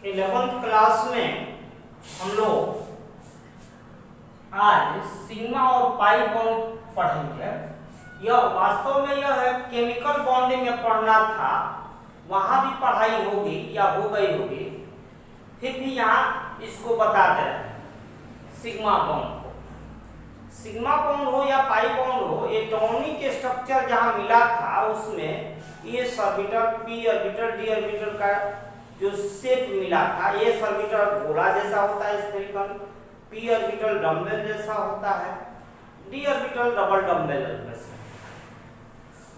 11th class में हम लोग आज सिग्मा और पाई बॉन्ड पढ़ेंगे। यह वास्तव में यह है केमिकल बॉन्डिंग में पढ़ना था, वहां भी पढ़ाई होगी या हो गई होगी, फिर भी यहाँ इसको बता दे रहे हैं। सिग्मा बॉन्ड को, सिग्मा बॉन्ड हो या पाई बॉन्ड हो, एटॉमिक स्ट्रक्चर जहाँ मिला था उसमें S orbital, P orbital, D orbital का जो शेप मिला था, एस ऑर्बिटल गोला जैसा होता है स्फेरिकल, पी ऑर्बिटल डम्बेल जैसा होता है, डी ऑर्बिटल डबल डम्बेल जैसा।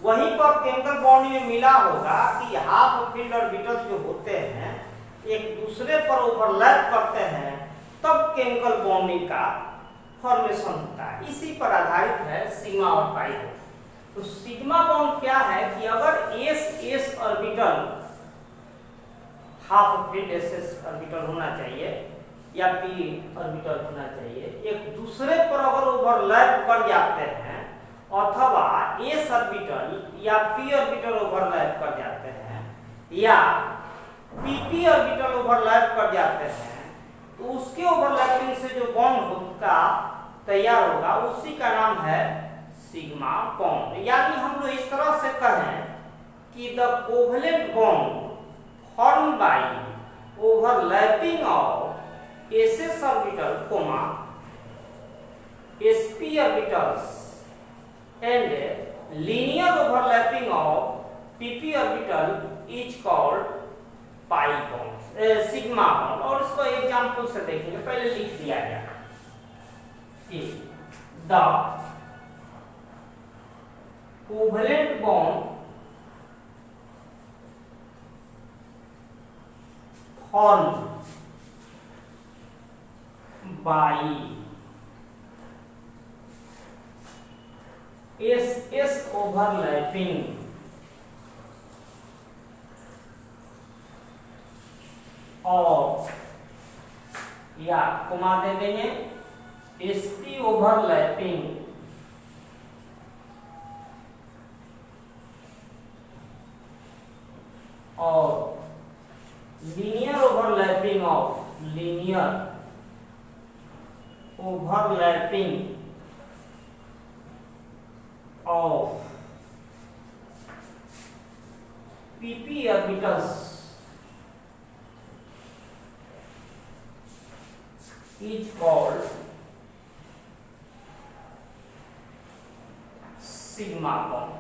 वहीं पर केमिकल बॉन्ड में मिला होगा कि हाफ फील्ड ऑर्बिटल जो होते हैं एक दूसरे पर ओवरलैप करते हैं, तब केमिकल बॉन्डिंग का फॉर्मेशन होता है। इसी पर आधारित है सिग्मा और पाई। तो सिग्मा बॉन्ड क्या है कि अगर S orbital half field S orbital होना चाहिए या पी ऑर्बिटल होना चाहिए, एक दूसरे पर अगर ओवरलैप कर जाते हैं अथवा एस ऑर्बिटल या पी ऑर्बिटल ओवरलैप कर जाते हैं या पी ऑर्बिटल ओवरलैप कर जाते हैं, तो उसके ओवरलैपिंग से जो बॉन्ड होगा तैयार होगा उसी का नाम है सिग्मा बॉन्ड। यानी हम लोग इस तरह से कहें कि the covalent bond formed by overlapping of ss orbital, sp orbitals and linear overlapping of pp orbital is called pi bond, sigma bond। और इसको एग्जांपल से देखेंगे, पहले लिख दिया गया कि the covalent bond formed by SS overlapping of, या कुमा दे देंगे, SP overlapping और linear overlapping of pp orbitals is called sigma bond।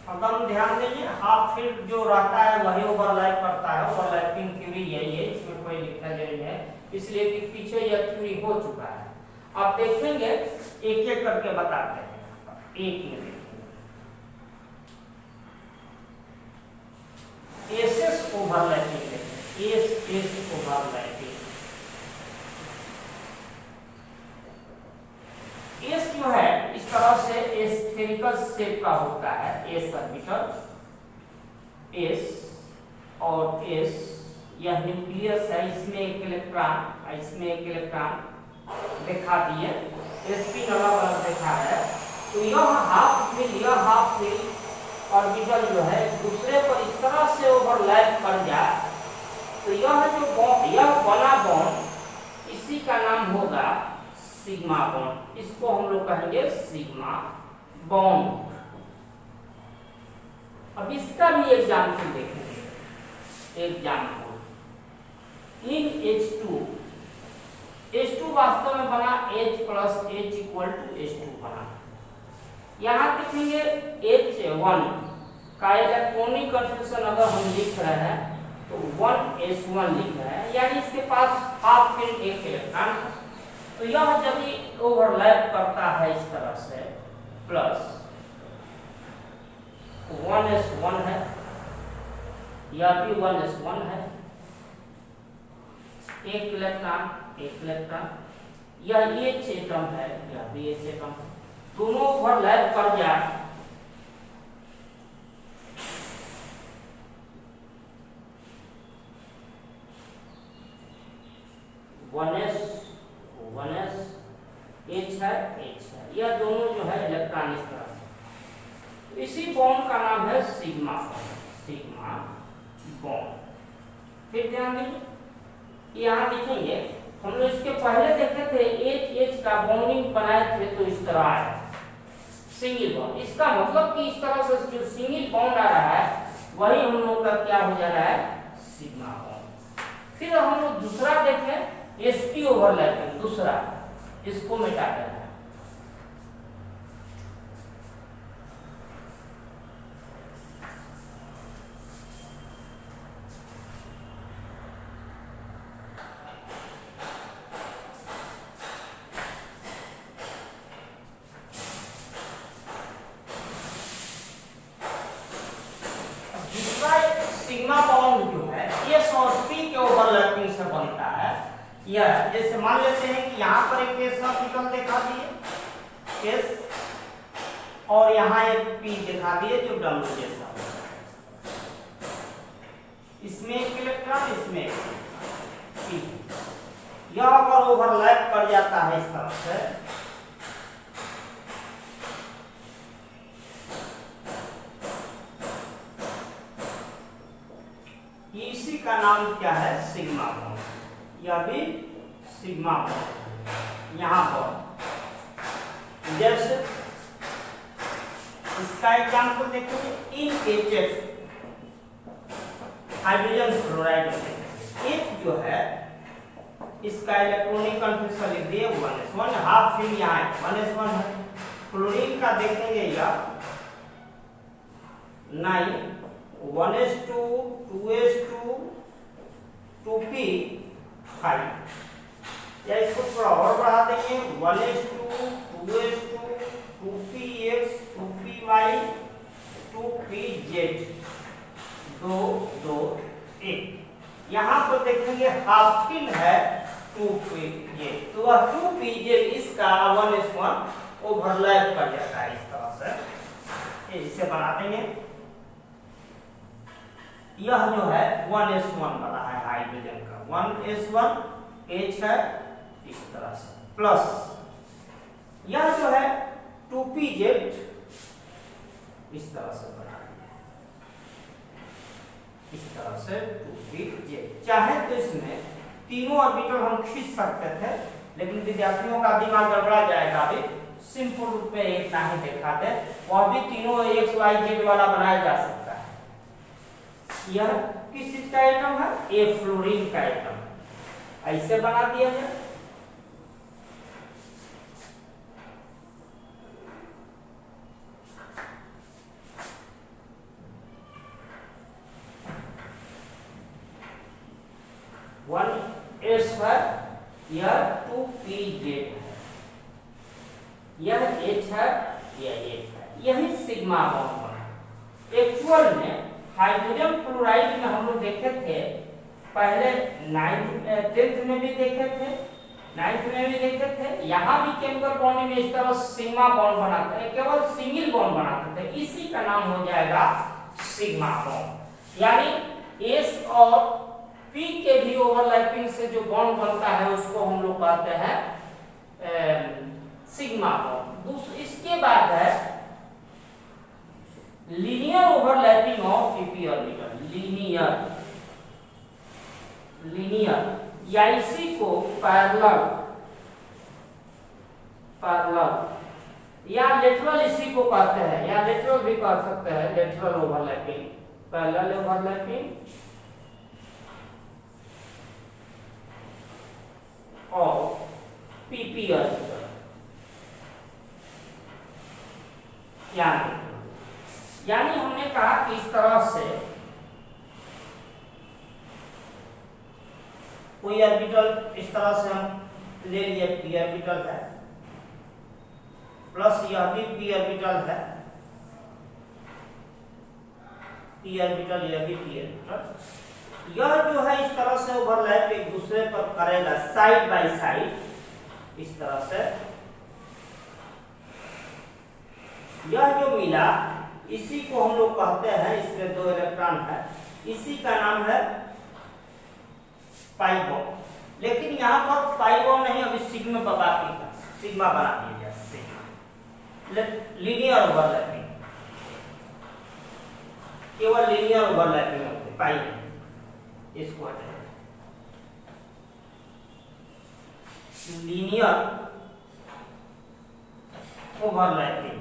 अब हम ध्यान देंगे, हाफ फील्ड जो रहता है वही ओवरलैप करता है, ओवरलैपिंग थ्योरी यही है, इसमें कोई लिखना जरूरी है, इसलिए कि पीछे यह थ्योरी हो चुका है। अब देखेंगे एक एक करके बताते हैं। एक में देखेंगे SS overlapping, S overlapping. S जो है इस तरह से स्फेरिकल शेप का होता है, एस ऑर्बिटल, एस और एस, यह न्यूक्लियस है, इसमें एक इलेक्ट्रॉन, इसमें एक इलेक्ट्रॉन दिखा दिए, sp अलग अलग देखा है। तो यह हाफ फील्ड ऑर्बिटल जो है दूसरे पर इस तरह से ओवरलैप कर जाए, तो यह जो बॉन्ड, यह बना बॉन्ड, इसी का नाम होगा सिग्मा बॉन्ड। इसको हम लोग कहेंगे सिग्मा बॉन्ड। अब इसका भी एग्जाम्पल देखेंगे। एग्जाम्पल इन H2 वास्तव में बना H plus H equal to H2 बना। यहाँ देखेंगे H1 का इलेक्ट्रॉनिक कन्फिग्रेशन अगर हम लिख रहे हैं तो 1s1 लिख रहे हैं, यानी इसके पास हाफ फील्ड एक इलेक्ट्रॉन है। तो यह जब भी ओवरलैप करता है इस तरह से, प्लस 1s1 है, यह भी 1s1 है, एक इलेक्ट्रॉन, यह H एटम है, यह भी H एटम है, दोनों ओवरलैप कर जाए H है, यह दोनों जो है इलेक्ट्रॉन इस तरह से। इसी बॉन्ड का नाम है सिग्मा बॉन्ड। फिर ध्यान दीजिए, यहाँ लिखेंगे, हम लोग इसके पहले देखे थे एच एच का बॉन्डिंग बनाए थे तो इस तरह आया सिंगल बॉन्ड। इसका मतलब कि इस तरह से जो सिंगल बॉन्ड आ रहा है वही हम लोग का क्या हो जा रहा है, सिग्मा बॉन्ड। फिर हम लोग दूसरा देखें sp ओवरलैपिंग, दूसरा इसको मिटा देना है। सिग्मा बॉन्ड जो है एस और पी के ओवरलैपिंग से बनता है। यह जैसे मान लेते हैं कि यहाँ पर एक एस ऑर्बिटल दिखा दिए एस और यहाँ एक पी दिखा दिए जो डब्ल्यू जैसा, इसमें एक इलेक्ट्रॉन इसमें पी। यह अगर ओवरलैप कर जाता है इस तरह से इसी का नाम क्या है, सिग्मा बॉन्ड। यह भी सिग्मा बॉन्ड। यहाँ पर जैसे इसका एग्जाम्पल देखेंगे, इन HF हाइड्रोजन फ्लोराइड में H जो है इसका इलेक्ट्रॉनिक कॉन्फिगरेशन लिख दिए 1s1, हाफ फिर यहाँ 1s1 है। क्लोरीन का देखेंगे यह 9 1s2 2s2 2p5, या इसको थोड़ा और बढ़ा देंगे 1s2 2s2 2px 2py 2pz 2 2 1। यहाँ पर देखेंगे हाफ फिल है 2pz, तो वह 2pz इसका 1s1 ओवरलैप कर जाता है इस तरह से, इसे बना देंगे। यह जो है 1s1 वाला है हाइड्रोजन का, 1s1 H है इस तरह से, प्लस यह जो है 2pz इस तरह से बना दिया, इस तरह से 2pz। चाहे तो इसमें तीनों ऑर्बिटल हम खींच सकते थे, लेकिन विद्यार्थियों का दिमाग गड़बड़ा जाएगा। अभी सिंपल रूप में इतना ही देखा दे, वह भी तीनों एक्स वाई जेड वाला बनाया जा सकता है। यह किस चीज का आइटम है, ए फ्लोरीन का आइटम, ऐसे बना दिया जाए। वन एस है, यह 2pz है, यह H है, यह H है, यही सिग्मा बॉन्ड बना। एक्चुअल में हाइड्रोजन फ्लोराइड में हम लोग देखे थे पहले 10th में भी देखे थे, 9th में भी देखे थे। यहाँ भी केमिकल बॉन्डिंग में इस तरह सिग्मा बॉन्ड बनाते हैं, केवल सिंगल बॉन्ड बनाते थे, इसी का नाम हो जाएगा सिग्मा बॉन्ड। यानी S और P के भी ओवरलैपिंग से जो बॉन्ड बनता है उसको हम लोग कहते हैं सिग्मा बॉन्ड। इसके बाद है linear overlapping of PP orbital, linear या इसी को पैरेलल या लेटरल इसी को कहते हैं, या लेटरल भी कह सकते हैं, lateral overlapping, parallel overlapping of PP orbital. यानी हमने कहा कि इस तरह से कोई ऑर्बिटल इस तरह से हम ले लिए, पी ऑर्बिटल है, प्लस यह भी पी ऑर्बिटल है, पी ऑर्बिटल, यह भी पी ऑर्बिटल। यह जो है इस तरह से ओवरलैप एक दूसरे पर करेगा साइड बाय साइड इस तरह से। यह जो मिला इसी को हम लोग कहते हैं, इसमें 2 इलेक्ट्रॉन है, इसी का नाम है पाई बॉन्ड। लेकिन यहाँ पर पाई बॉन्ड नहीं, अभी सिग्मा बाकी का सिग्मा बना दिया गया, सिग्मा लीनियर ओवरलैपिंग, केवल लीनियर ओवरलैपिंग होते, पाई नहीं। इसको हटाएंगे। Linear overlapping,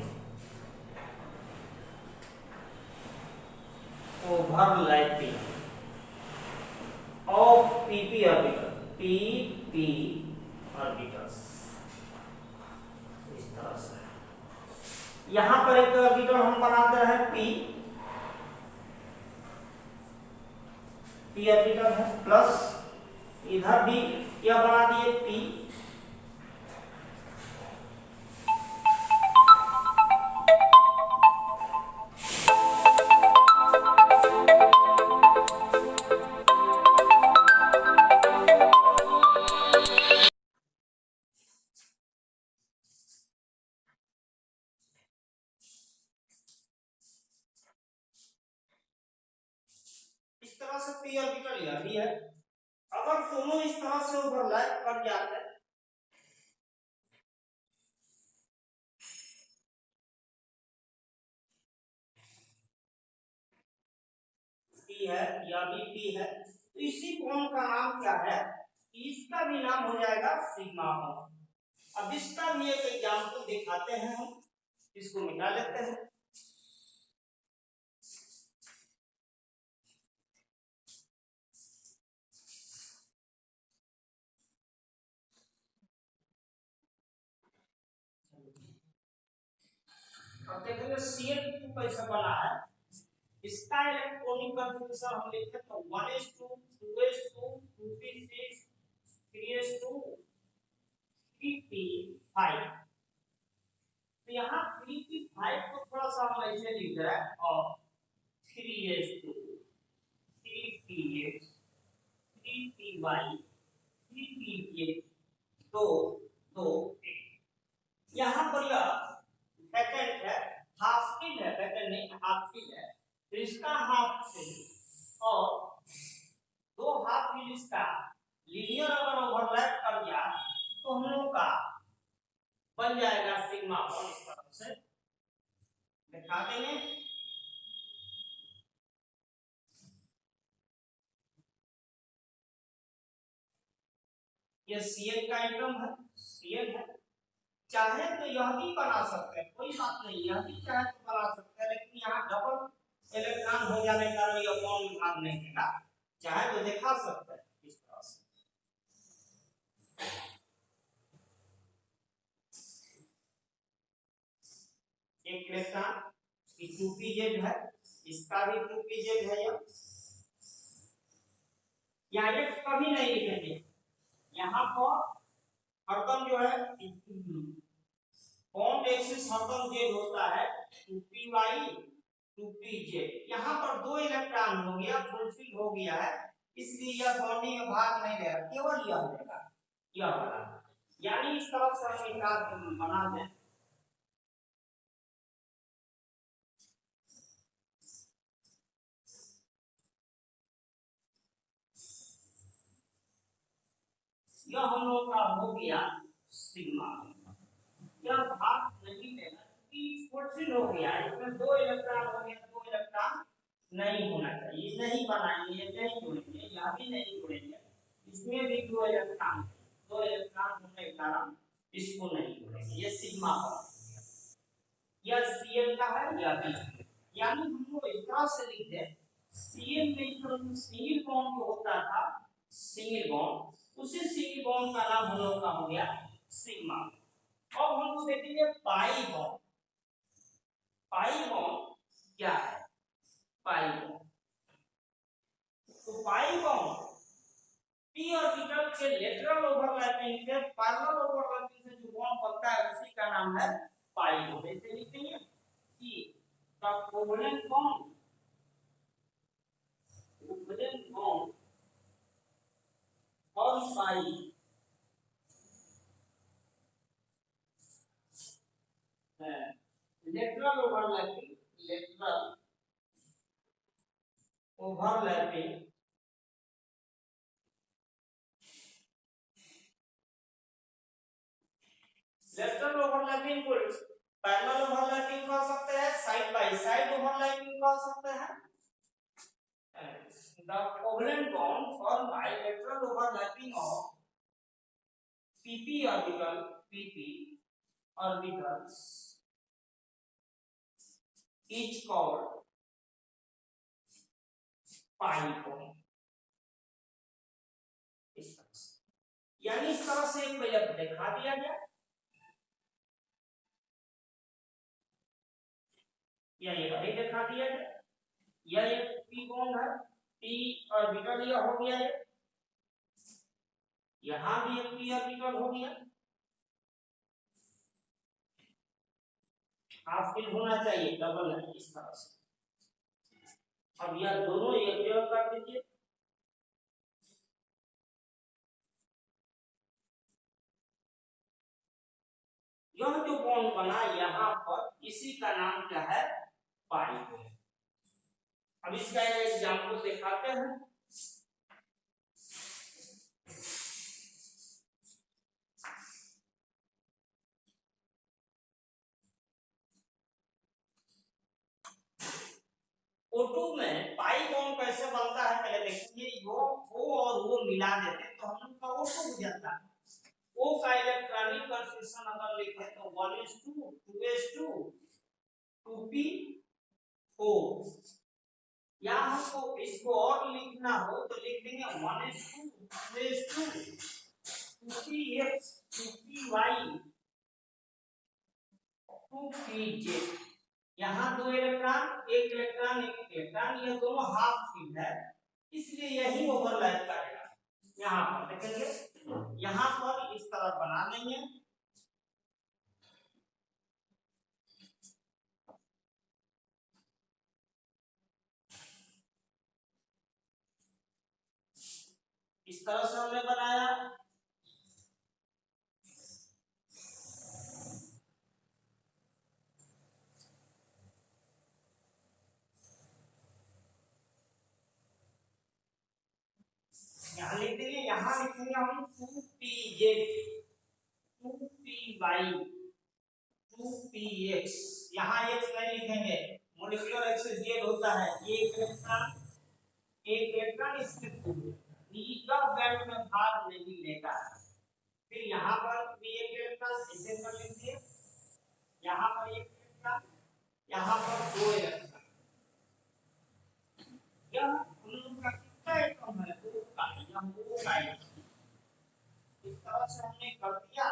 of PP orbital, PP orbitals. इस तरह से यहां पर एक ऑर्बिटल हम बनाते हैं पी ऑर्बिटल है, प्लस इधर भी यह बना दिए पी, इस तरह से पी ऑर्बिटल यह भी है। अगर दोनों इस तरह से ओवरलैप कर जाते हैं पी है या भी पी है, तो इसी कोण का नाम क्या है, इसका भी नाम हो जाएगा सिग्मा कोण। अब इसका भी एक एग्जांपल दिखाते हैं हम, इसको मिटा लेते हैं। अब देखेंगे Cl2 कैसे बना है। इसका इलेक्ट्रॉनिक कॉन्फ़िगरेशन हम लिखते हैं तो 1s2 2s2 2p6 3s2 3p5। तो यहाँ 3p5 को थोड़ा सा हम ऐसे लिख रहे हैं, और 3s2 3px 3py 3pk 2 2 यहाँ पर यह वैकेंट है, हाफ फिल है, वैकेंट नहीं हाफ फिल है, तो इसका हाफ फिल और दो हाफ फिल इसका लीनियर अगर ओवरलैप कर गया तो हम लोग का बन जाएगा सिग्मा कोण। इस तरह से दिखा देंगे। ये Cl का एटम है, Cl है, चाहे तो यह भी बना सकते हैं, कोई बात नहीं, यह भी चाहे तो बना सकते हैं, लेकिन यहाँ डबल इलेक्ट्रॉन हो जाने के कारण यह बॉन्ड विभाग नहीं देगा, चाहे तो दिखा सकते हैं इस तरह से। एक इलेक्ट्रॉन की 2pz है, इसका भी 2pz है, यहाँ x कभी नहीं लिखेंगे, यहाँ पर हरदम जो है बॉन्ड एक्सिस हरदम z होता है 2py 2pz। यहाँ पर दो इलेक्ट्रॉन हो गया, फुलफिल हो गया है, इसलिए यह बॉन्डिंग में भाग नहीं लेगा, केवल यह लेगा, यह वाला। यानी इस तरह से हम एक बना दें। यह हम लोग का हो गया सिग्मा। यह भाग नहीं लेगा क्योंकि फुलफिल हो गया, इसमें दो इलेक्ट्रॉन हो गया, दो इलेक्ट्रॉन नहीं होना चाहिए, नहीं बनाएंगे, नहीं जोड़ेंगे, यह भी नहीं जोड़ेंगे, इसमें भी दो इलेक्ट्रॉन होने के कारण इसको नहीं जोड़ेंगे, ये सिग्मा कोण। यह Cl का है, या भी, यानी हम लोग इस तरह से लिख दें Cl में जो सिंगल बॉन्ड जो होता था, सिंगल बॉन्ड, उसी सिंगल बॉन्ड का नाम हम लोग का हो गया सिग्मा। अब हम लोग देखेंगे पाई बॉन्ड। पाई बॉन्ड क्या है, पाई बॉन्ड, तो पाई बॉन्ड p ऑर्बिटल के लेटरल ओवरलैपिंग से पैरेलल ओवरलैपिंग से जो बॉन्ड बनता है उसी का नाम है पाई बॉन्ड। ऐसे लिखेंगे कि द कोवलेंट बॉन्ड और पाई है lateral overlapping, lateral overlapping lateral overlapping को पैरेलल ओवरलैपिंग कह सकते हैं, साइड बाय साइड ओवरलैपिंग कह सकते हैं। the covalent bond formed by lateral overlapping of pp orbitals is called pi bond. यानी इस तरह से पहले दिखा दिया गया, या ये अभी दिखा दिया गया, यह एक पी बॉन्ड है, पी ऑर्बिटल यह हो गया है, यहां भी एक पी ऑर्बिटल हो गया, हाफ फिल होना चाहिए, डबल है इस तरह से। अब यह दोनों एक जगह कर दीजिए, यह जो बॉन्ड बना यहाँ पर, इसी का नाम क्या है, पाई है। अब इसका एक एग्जांपल दिखाते हैं। O2 में पाई बॉन्ड कैसे बनता है पहले देखेंगे। वो और वो मिला देते तो हम लोग का O2 हो जाता है। O का इलेक्ट्रॉनिक कॉन्फिगरेशन अगर लिखे तो 1s2 2s2 2p4, या हमको इसको और लिखना हो तो लिख देंगे 1s2 2s2 2px 2py 2pz। यहाँ दो इलेक्ट्रॉन, एक इलेक्ट्रॉन, ये दोनों हाफ फील्ड है, इसलिए यही ओवरलैप करेगा। यहाँ पर देखेंगे, यहाँ पर इस तरह बना देंगे, इस तरह से हमने बनाया। यहाँ लिख देंगे, यहाँ लिखेंगे हम 2pz 2py 2px, यहाँ x नहीं लिखेंगे, मॉलिक्यूलर एक्सिस होता है, एक इलेक्ट्रॉन इसमें नीचा बैंड में भाग नहीं लेगा। फिर यहाँ पर भी एक इलेक्ट्रॉन ऐसे कर लीजिए, यहाँ पर एक इलेक्ट्रॉन, यहाँ पर दो इलेक्ट्रॉन, यह उनका कितना एटम है, दो का, यह दो का। इस तरह से हमने कर दिया,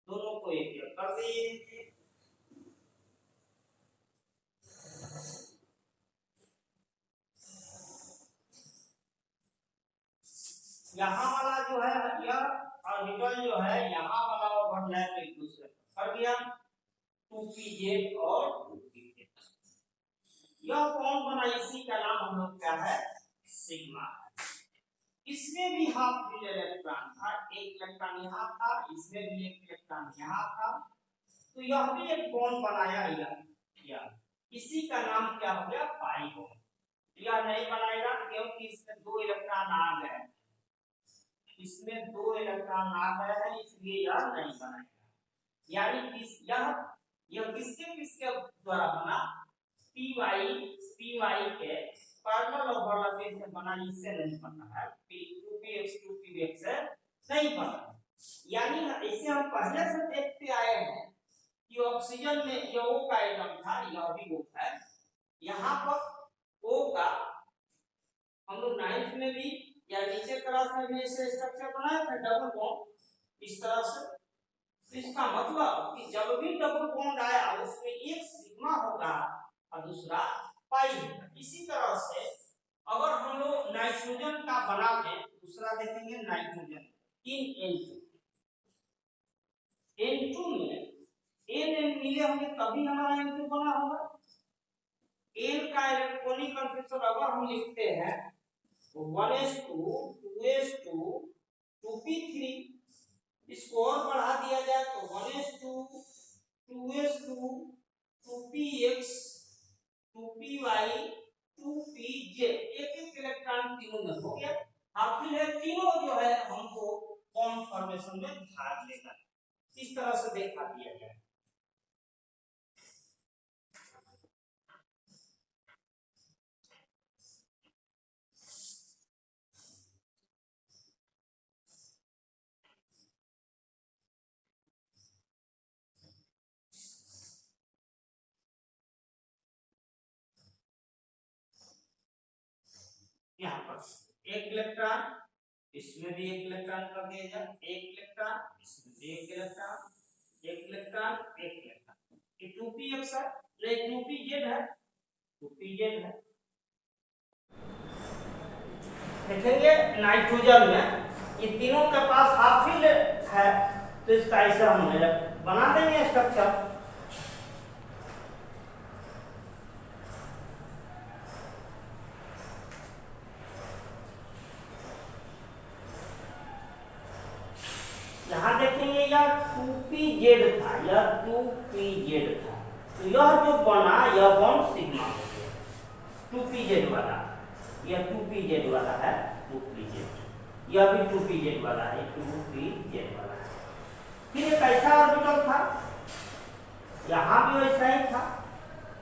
दोनों को एक कर दिए। यहाँ वाला जो है, यह ऑर्बिटल जो है, यहाँ वाला ओवरलैप एक दूसरे पर कर दिया, 2pz और 2pz। यह बॉन्ड बना, इसी का नाम हम लोग क्या है, सिग्मा। इसमें भी हाफ फील्ड इलेक्ट्रॉन था, एक इलेक्ट्रॉन यहाँ था, इसमें भी एक इलेक्ट्रॉन यहाँ था, तो यह भी एक बॉन्ड बनाया या इसी का नाम क्या हो गया, पाई बॉन्ड। यह नहीं बनाएगा क्योंकि इसमें दो इलेक्ट्रॉन आ गए, इसमें दो इलेक्ट्रॉन आ गए हैं, इसलिए यह नहीं बनेगा। यानी यह किसके द्वारा बना, py के पैरेलल ओवरलैपिंग से बना, इससे नहीं बना है, 2px 2px से नहीं बना। यानी इसे हम पहले से देखते आए हैं कि ऑक्सीजन में यह O का एटम था, यह भी O है, यहाँ पर O का हम लोग 9th में भी या नीचे क्लास में भी ऐसे स्ट्रक्चर बनाया था, डबल बॉन्ड इस तरह से। तो इसका मतलब कि जब भी डबल बॉन्ड आया उसमें एक सिग्मा होगा और दूसरा पाई होगा। इसी तरह से अगर हम लोग नाइट्रोजन का बना दें, दूसरा देखेंगे नाइट्रोजन इन N2 में N मिले होंगे तभी हमारा N2 बना होगा। N का इलेक्ट्रॉनिक कॉन्फिगरेशन अगर हम लिखते हैं 1s2 2s2 2p3, इसको और बढ़ा दिया जाए तो 1s2 2s2 2px 2py 2pz, एक इलेक्ट्रॉन तीनों में हो गया। अब फिर तीनों जो है हमको बॉन्ड फॉर्मेशन में भाग लेगा, इस तरह से देखा दिया गया। एक इलेक्ट्रॉन, इसमें भी एक इलेक्ट्रॉन कर दिया जाए, एक इलेक्ट्रॉन, इसमें भी एक इलेक्ट्रॉन, एक इलेक्ट्रॉन, एक इलेक्ट्रॉन। ये 2px है, ये 2pz है, 2pz है। देखेंगे नाइट्रोजन में ये तीनों के पास हाफ फील्ड है, तो इसका ऐसा हम बना देंगे स्ट्रक्चर। यहां देखेंगे यह 2pz था, यह 2pz था, तो यह जो बना यह बॉन्ड सिग्मा हो गया 2pz वाला, यह 2pz वाला है 2pz, यह भी 2pz वाला है 2pz वाला है। फिर एक ऐसा ऑर्बिटल था, यहाँ भी वैसा ही था,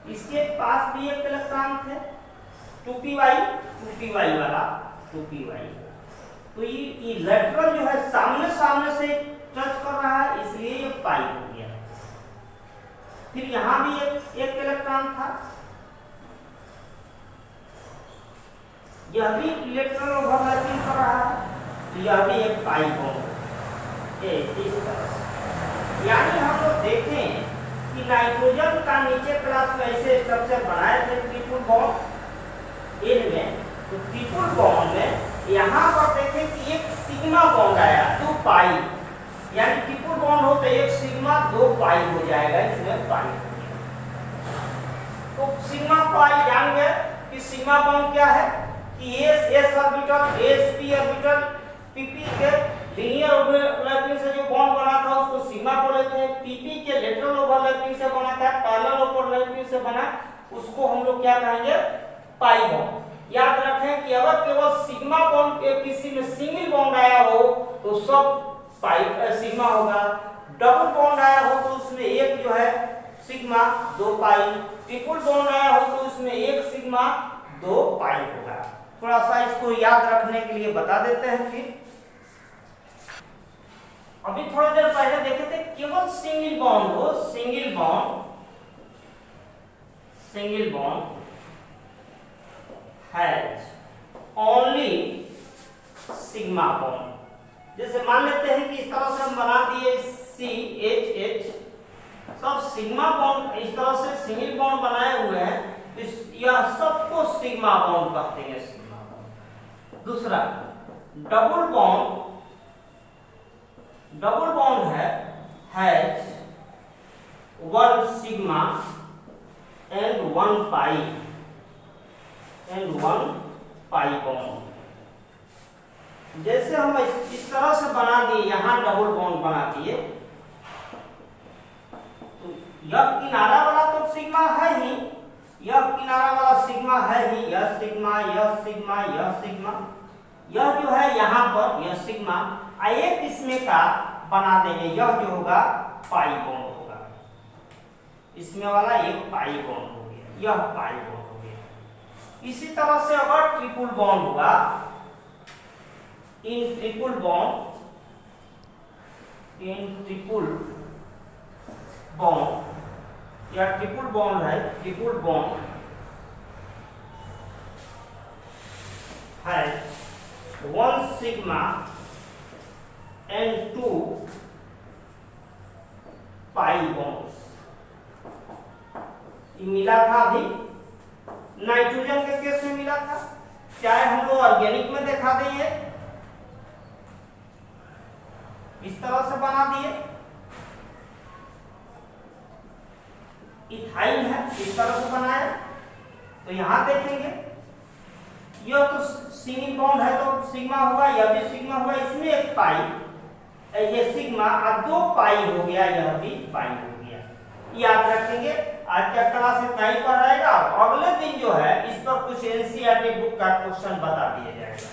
इसके पास भी एक इलेक्ट्रॉन थे 2py वाला 2py, तो ये लेटरल जो है सामने सामने से टच कर रहा है, इसलिए ये पाई हो गया। फिर यहाँ भी एक इलेक्ट्रॉन था, यह भी इलेक्ट्रॉन ओवरलैपिंग कर रहा है, तो यह भी एक पाई बॉन्ड इस तरह से। यानी हम लोग देखें कि नाइट्रोजन का नीचे क्लास में ऐसे स्ट्रक्चर बनाए थे ट्रिपल बॉन्ड इनमें, तो ट्रिपल बॉन्ड में यहाँ पर देखें कि एक सिग्मा बॉन्ड आया 2 पाई, यानी ट्रिपल बॉन्ड हो तो एक सिग्मा 2 पाई हो जाएगा, इसमें पाई हो गया। तो सिग्मा पाई जान गए कि सिग्मा बॉन्ड क्या है कि s orbital sp orbital pp के लीनियर ओवरलैपिंग से जो बॉन्ड बना था उसको सिग्मा बोले थे, pp के लेटरल ओवरलैपिंग से बना था, पैरेलल ओवरलैपिंग से बना, उसको हम लोग क्या कहेंगे पाई बॉन्ड। याद रखें कि अगर केवल सिग्मा बॉन्ड के किसी में सिंगल बॉन्ड आया हो तो सब पाई सिग्मा होगा, डबल बॉन्ड आया हो तो उसमें एक जो है सिग्मा 2 पाई, ट्रिपल बॉन्ड आया हो तो उसमें एक सिग्मा 2 पाई होगा। थोड़ा सा इसको याद रखने के लिए बता देते हैं। फिर अभी थोड़ी देर पहले देखे थे केवल सिंगल बॉन्ड हो, single bond has only sigma bond। जैसे मान लेते हैं कि इस तरह से हम बना दिए CHH, सब सिग्मा बॉन्ड इस तरह से सिंगल बॉन्ड बनाए हुए हैं, यह सबको सिग्मा बॉन्ड कहते हैं, सिग्मा बॉन्ड। दूसरा डबल बॉन्ड है has 1 sigma and 1 pi and 1 pi bond. जैसे हम इस तरह से बना दिए, यहाँ डबल बॉन्ड बना दिए, तो यह किनारा वाला तो सिग्मा है ही, यह किनारा वाला सिग्मा है ही, यह सिग्मा, यह सिग्मा, यह सिग्मा, यह जो है यहाँ पर यह सिग्मा, एक इसमें का बना देंगे, यह जो होगा पाई बॉन्ड होगा, इसमें वाला एक पाई बॉन्ड हो गया, यह पाई बॉन्ड। इसी तरह से अगर ट्रिपल बॉन्ड हुआ, इन ट्रिपल बॉन्ड या ट्रिपल बॉन्ड है, ट्रिपल बॉन्ड है 1 सिग्मा and 2 पाई बॉन्ड्स। मिला था अभी नाइट्रोजन के केस में मिला था, चाहे हम लोग ऑर्गेनिक में देखा देंगे, इस तरह से बना दिए, इथाइल है इस तरह से बनाया, तो यहां देखेंगे यह तो सिंगल बॉन्ड है तो सिग्मा हुआ, यह भी सिग्मा हुआ, इसमें एक पाई, ये सिग्मा और 2 पाई हो गया, यह भी पाई हो गया। याद रखेंगे, आज का क्लास इतना ही पर रहेगा, अगले दिन जो है इस पर कुछ एनसीईआरटी बुक का क्वेश्चन बता दिया जाएगा।